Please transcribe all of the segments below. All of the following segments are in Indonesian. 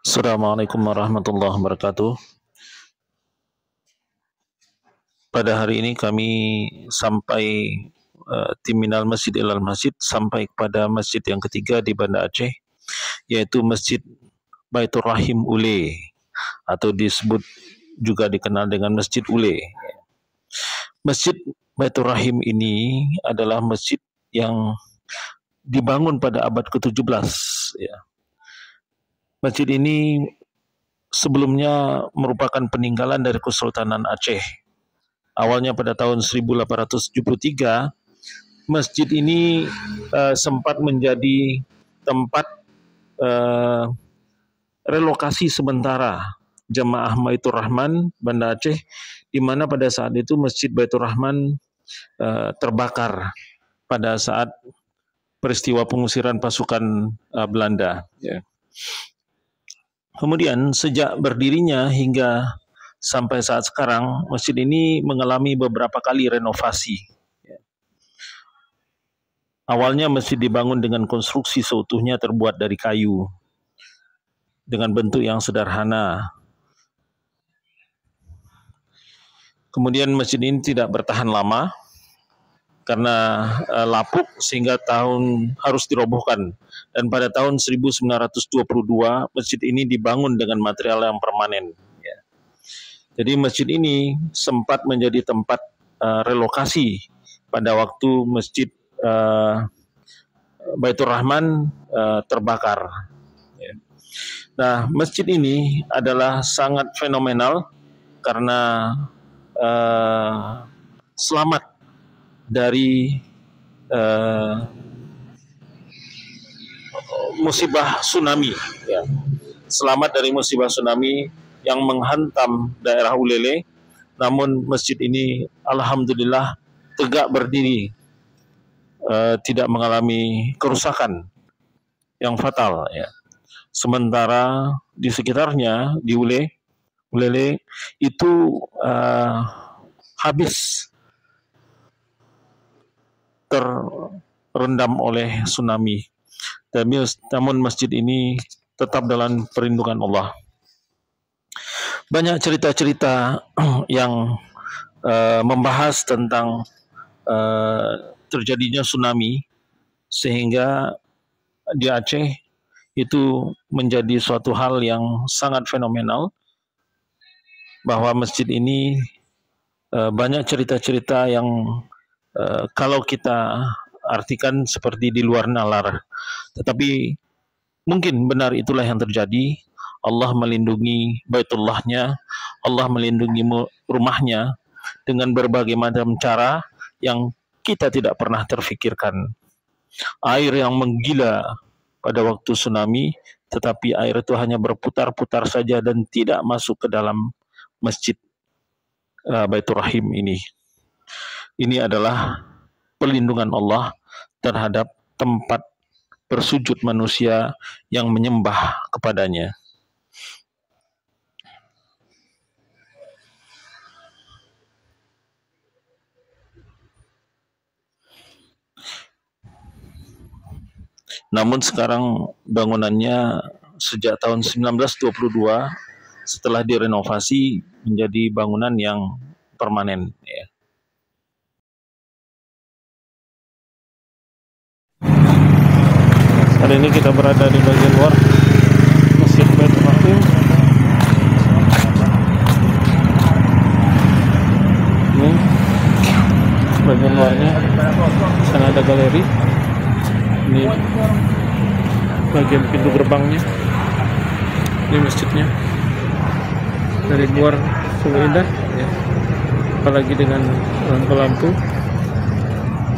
Assalamualaikum warahmatullahi wabarakatuh. Pada hari ini kami sampai tim Minal Masjid Ilal Masjid sampai kepada masjid yang ketiga di Banda Aceh, yaitu Masjid Baitur Rahim Ule, atau disebut juga dikenal dengan Masjid Ule. Masjid Baitur Rahim ini adalah masjid yang dibangun pada abad ke-17. Ya. Masjid ini sebelumnya merupakan peninggalan dari Kesultanan Aceh. Awalnya pada tahun 1873, masjid ini sempat menjadi tempat relokasi sementara jamaah Baitur Rahman Banda Aceh, di mana pada saat itu Masjid Baitur Rahman terbakar pada saat peristiwa pengusiran pasukan Belanda. Ya. Kemudian sejak berdirinya hingga sampai saat sekarang, masjid ini mengalami beberapa kali renovasi. Awalnya masjid dibangun dengan konstruksi seutuhnya terbuat dari kayu, dengan bentuk yang sederhana. Kemudian masjid ini tidak bertahan lama, karena lapuk sehingga harus dirobohkan. Dan pada tahun 1922 masjid ini dibangun dengan material yang permanen. Ya. Jadi masjid ini sempat menjadi tempat relokasi pada waktu masjid Baitur Rahman terbakar. Ya. Nah, masjid ini adalah sangat fenomenal karena selamat dari musibah tsunami, ya. Selamat dari musibah tsunami yang menghantam daerah Ulele, namun masjid ini alhamdulillah tegak berdiri, tidak mengalami kerusakan yang fatal, ya. Sementara di sekitarnya di Ulele itu habis terendam oleh tsunami. Namun masjid ini tetap dalam perlindungan Allah. Banyak cerita-cerita yang membahas tentang terjadinya tsunami, sehingga di Aceh itu menjadi suatu hal yang sangat fenomenal, bahwa masjid ini banyak cerita-cerita yang kalau kita artikan seperti di luar nalar, tetapi mungkin benar itulah yang terjadi. Allah melindungi Baitullahnya, Allah melindungi rumahnya dengan berbagai macam cara yang kita tidak pernah terfikirkan. Air yang menggila pada waktu tsunami, tetapi air itu hanya berputar-putar saja dan tidak masuk ke dalam masjid Baitur Rahim ini. Ini adalah perlindungan Allah terhadap tempat bersujud manusia yang menyembah kepadanya. Namun sekarang bangunannya sejak tahun 1922 setelah direnovasi menjadi bangunan yang permanen, ya. Hari ini kita berada di bagian luar Masjid Baitur Rahim. Ini bagian luarnya, sana ada galeri. Ini bagian pintu gerbangnya. Ini masjidnya. Dari luar sungguh indah, ya. Apalagi dengan lampu-lampu.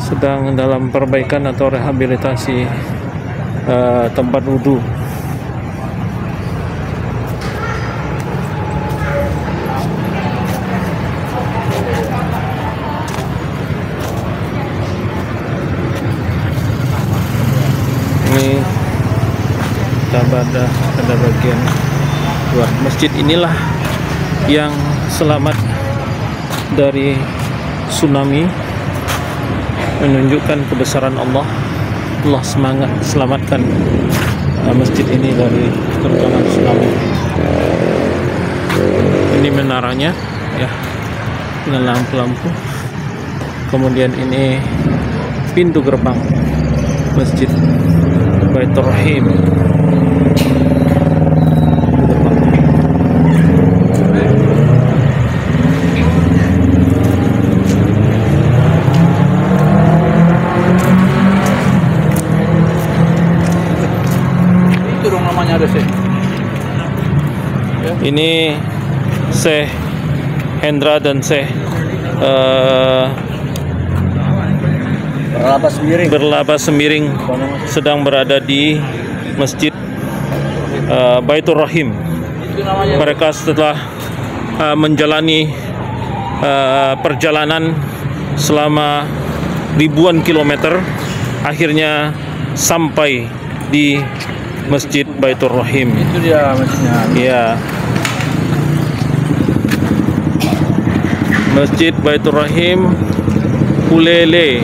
Sedang dalam perbaikan atau rehabilitasi tempat wudhu. Ini ada bagian luar masjid. Inilah yang selamat dari tsunami, menunjukkan kebesaran Allah. Allah selamatkan masjid ini dari terjangan tsunami. Ini menaranya ya, dengan lampu-lampu. Kemudian ini pintu gerbang Masjid Baitur Rahim. Itu dong namanya ada sih. Ini Syekh Hendra dan Syekh berlabas semiring sedang berada di Masjid Baitur Rahim. Mereka setelah menjalani perjalanan selama ribuan kilometer, akhirnya sampai di Masjid Baitur Rahim. Itu dia masjidnya. Ya. Masjid Baitur Rahim Ulele